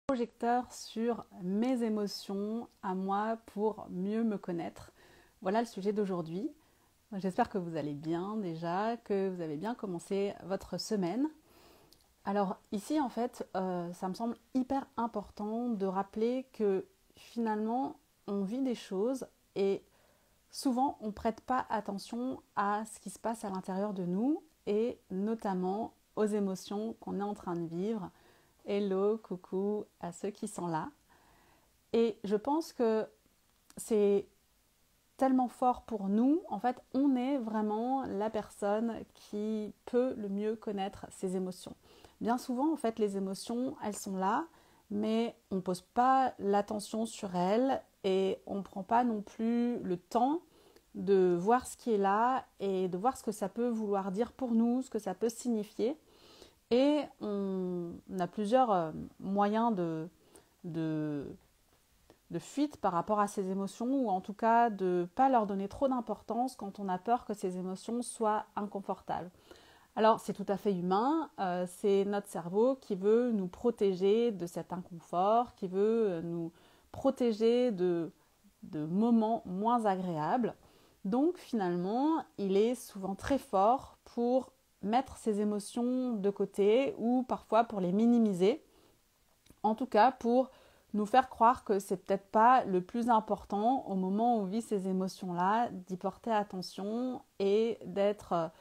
Projecteur sur mes émotions à moi pour mieux me connaître. Voilà le sujet d'aujourd'hui. J'espère que vous allez bien déjà, que vous avez bien commencé votre semaine. Alors ici en fait, ça me semble hyper important de rappeler que finalement on vit des choses et souvent on ne prête pas attention à ce qui se passe à l'intérieur de nous et notamment aux émotions qu'on est en train de vivre. Hello, coucou à ceux qui sont là. Et je pense que c'est tellement fort pour nous. En fait, on est vraiment la personne qui peut le mieux connaître ses émotions. Bien souvent, en fait, les émotions, elles sont là, mais on ne pose pas l'attention sur elles et on ne prend pas non plus le temps de voir ce qui est là et de voir ce que ça peut vouloir dire pour nous, ce que ça peut signifier. Et on a plusieurs moyens de, de fuite par rapport à ces émotions, ou en tout cas de ne pas leur donner trop d'importance quand on a peur que ces émotions soient inconfortables. Alors c'est tout à fait humain, c'est notre cerveau qui veut nous protéger de cet inconfort, qui veut nous protéger de moments moins agréables. Donc finalement, il est souvent très fort pour mettre ses émotions de côté ou parfois pour les minimiser. En tout cas, pour nous faire croire que c'est peut-être pas le plus important au moment où on vit ces émotions-là, d'y porter attention et d'être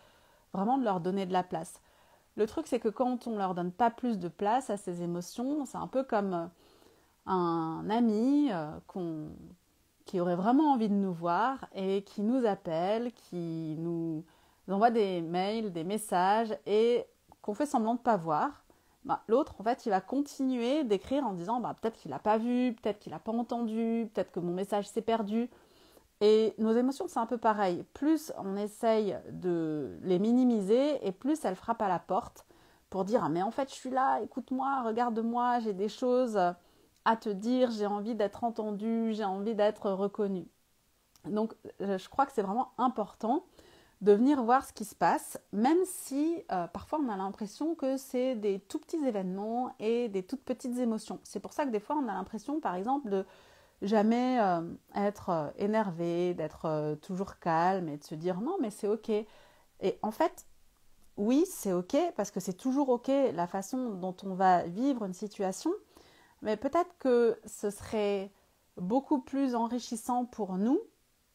vraiment de leur donner de la place. Le truc, c'est que quand on leur donne pas plus de place à ces émotions, c'est un peu comme un ami qui aurait vraiment envie de nous voir et qui nous appelle, qui nous envoie des mails, des messages et qu'on fait semblant de ne pas voir. L'autre, en fait, il va continuer d'écrire en disant peut-être qu'il n'a pas vu, peut-être qu'il n'a pas entendu, peut-être que mon message s'est perdu. Et nos émotions, c'est un peu pareil. Plus on essaye de les minimiser et plus elles frappent à la porte pour dire mais en fait, je suis là, écoute-moi, regarde-moi, j'ai des choses à te dire, j'ai envie d'être entendue, j'ai envie d'être reconnue. Donc, je crois que c'est vraiment important de venir voir ce qui se passe, même si parfois on a l'impression que c'est des tout petits événements et des toutes petites émotions. C'est pour ça que des fois on a l'impression, par exemple, de jamais être énervé, d'être toujours calme et de se dire non mais c'est ok. Et en fait, oui c'est ok parce que c'est toujours ok la façon dont on va vivre une situation, mais peut-être que ce serait beaucoup plus enrichissant pour nous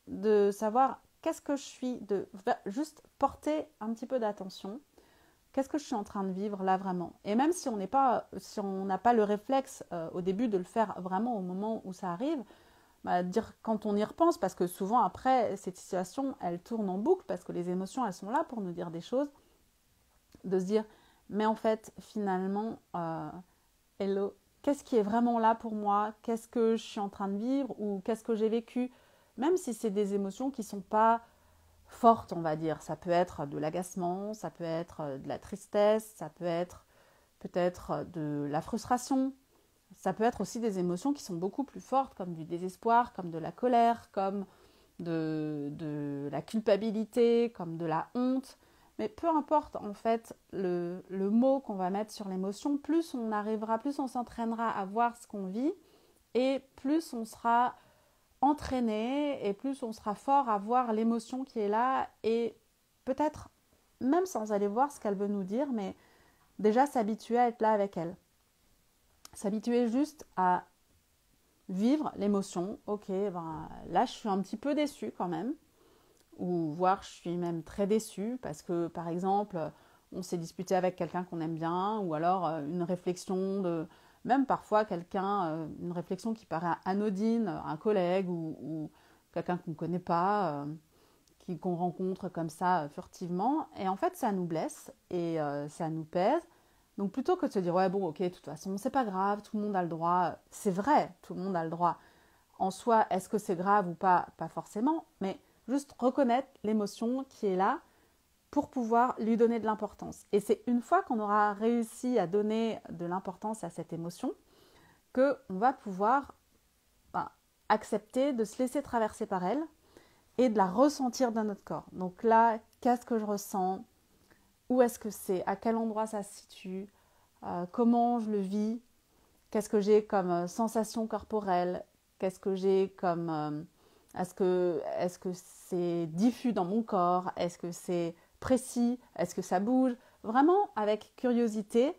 de savoir qu'est-ce que je suis, de juste porter un petit peu d'attention. Qu'est-ce que je suis en train de vivre là vraiment? Et même si on n'a pas le réflexe au début de le faire vraiment au moment où ça arrive, dire quand on y repense, parce que souvent après cette situation, elle tourne en boucle parce que les émotions elles sont là pour nous dire des choses, de se dire mais en fait finalement, hello, qu'est-ce qui est vraiment là pour moi? Qu'est-ce que je suis en train de vivre ou qu'est-ce que j'ai vécu? Même si c'est des émotions qui ne sont pas fortes, on va dire. Ça peut être de l'agacement, ça peut être de la tristesse, ça peut être peut-être de la frustration. Ça peut être aussi des émotions qui sont beaucoup plus fortes, comme du désespoir, comme de la colère, comme de la culpabilité, comme de la honte. Mais peu importe en fait le mot qu'on va mettre sur l'émotion, plus on arrivera, plus on s'entraînera à voir ce qu'on vit et plus on sera entraîné et plus on sera fort à voir l'émotion qui est là et peut-être même sans aller voir ce qu'elle veut nous dire, mais déjà s'habituer à être là avec elle. S'habituer juste à vivre l'émotion. Ok, là je suis un petit peu déçue quand même, ou voire je suis même très déçue parce que par exemple on s'est disputé avec quelqu'un qu'on aime bien, ou alors une réflexion de même parfois quelqu'un, une réflexion qui paraît anodine, un collègue ou quelqu'un qu'on ne connaît pas, qu'on rencontre comme ça furtivement, et en fait ça nous blesse et ça nous pèse. Donc plutôt que de se dire ouais bon ok de toute façon c'est pas grave, tout le monde a le droit, c'est vrai, tout le monde a le droit. En soi, est-ce que c'est grave ou pas? Pas forcément, mais juste reconnaître l'émotion qui est là pour pouvoir lui donner de l'importance. Et c'est une fois qu'on aura réussi à donner de l'importance à cette émotion qu'on va pouvoir accepter de se laisser traverser par elle et de la ressentir dans notre corps. Donc là, qu'est-ce que je ressens? Où est-ce que c'est? À quel endroit ça se situe? Comment je le vis? Qu'est-ce que j'ai comme sensation corporelle? Qu'est-ce que j'ai comme... est-ce que c'est diffus dans mon corps? Est-ce que c'est précis? Est-ce que ça bouge? Vraiment avec curiosité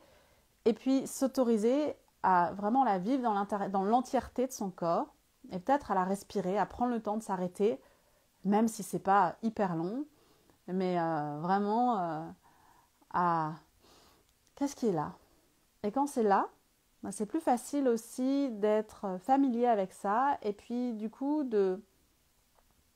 et puis s'autoriser à vraiment la vivre dans l'entièreté de son corps et peut-être à la respirer, à prendre le temps de s'arrêter, même si c'est pas hyper long, mais vraiment à qu'est-ce qui est là? Et quand c'est là, c'est plus facile aussi d'être familier avec ça et puis du coup de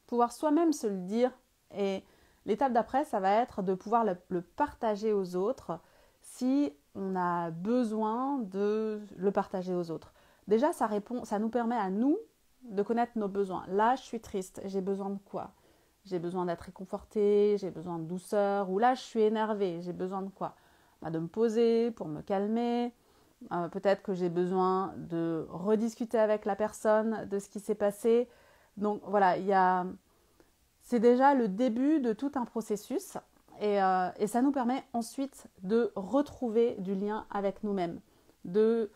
pouvoir soi-même se le dire. Et l'étape d'après, ça va être de pouvoir le partager aux autres si on a besoin de le partager aux autres. Déjà, ça nous permet à nous de connaître nos besoins. Là, je suis triste, j'ai besoin de quoi? J'ai besoin d'être réconfortée, j'ai besoin de douceur, ou là, je suis énervée, j'ai besoin de quoi? De me poser pour me calmer. Peut-être que j'ai besoin de rediscuter avec la personne de ce qui s'est passé. Donc voilà, c'est déjà le début de tout un processus et ça nous permet ensuite de retrouver du lien avec nous-mêmes, de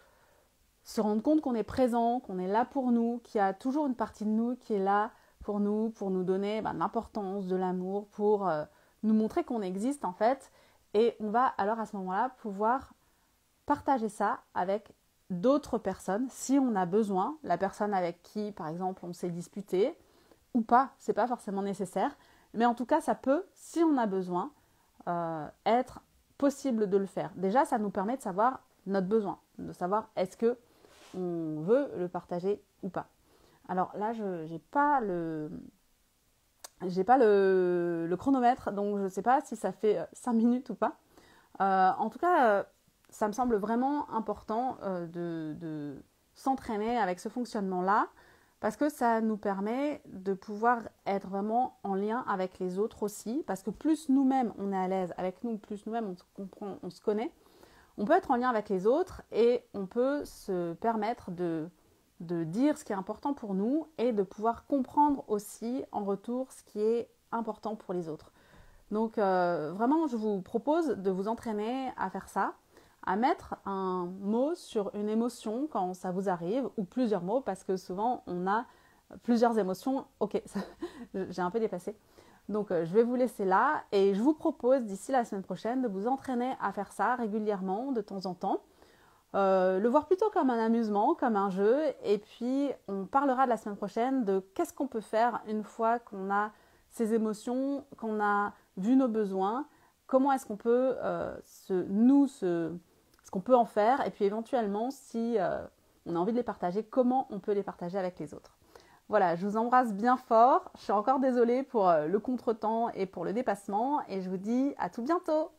se rendre compte qu'on est présent, qu'on est là pour nous, qu'il y a toujours une partie de nous qui est là pour nous donner l'importance, de l'amour, pour nous montrer qu'on existe en fait. Et on va alors à ce moment-là pouvoir partager ça avec d'autres personnes si on a besoin, la personne avec qui par exemple on s'est disputé ou pas, c'est pas forcément nécessaire, mais en tout cas ça peut, si on a besoin, être possible de le faire. Déjà ça nous permet de savoir notre besoin, de savoir est-ce que on veut le partager ou pas. Alors là je n'ai pas le chronomètre, donc je ne sais pas si ça fait 5 minutes ou pas. En tout cas, ça me semble vraiment important de s'entraîner avec ce fonctionnement-là parce que ça nous permet de pouvoir être vraiment en lien avec les autres aussi. Parce que plus nous-mêmes on est à l'aise avec nous, plus nous-mêmes on se comprend, on se connaît, on peut être en lien avec les autres et on peut se permettre de dire ce qui est important pour nous et de pouvoir comprendre aussi en retour ce qui est important pour les autres. Donc vraiment, je vous propose de vous entraîner à faire ça, à mettre un mot sur une émotion quand ça vous arrive, ou plusieurs mots, parce que souvent on a plusieurs émotions. Ok, j'ai un peu dépassé. Donc je vais vous laisser là et je vous propose d'ici la semaine prochaine de vous entraîner à faire ça régulièrement, de temps en temps. Le voir plutôt comme un amusement, comme un jeu, et puis on parlera de la semaine prochaine de qu'est-ce qu'on peut faire une fois qu'on a ces émotions, qu'on a vu nos besoins, comment est-ce qu'on peut ce qu'on peut en faire, et puis éventuellement si on a envie de les partager, comment on peut les partager avec les autres. Voilà, je vous embrasse bien fort, je suis encore désolée pour le contretemps et pour le dépassement, et je vous dis à tout bientôt.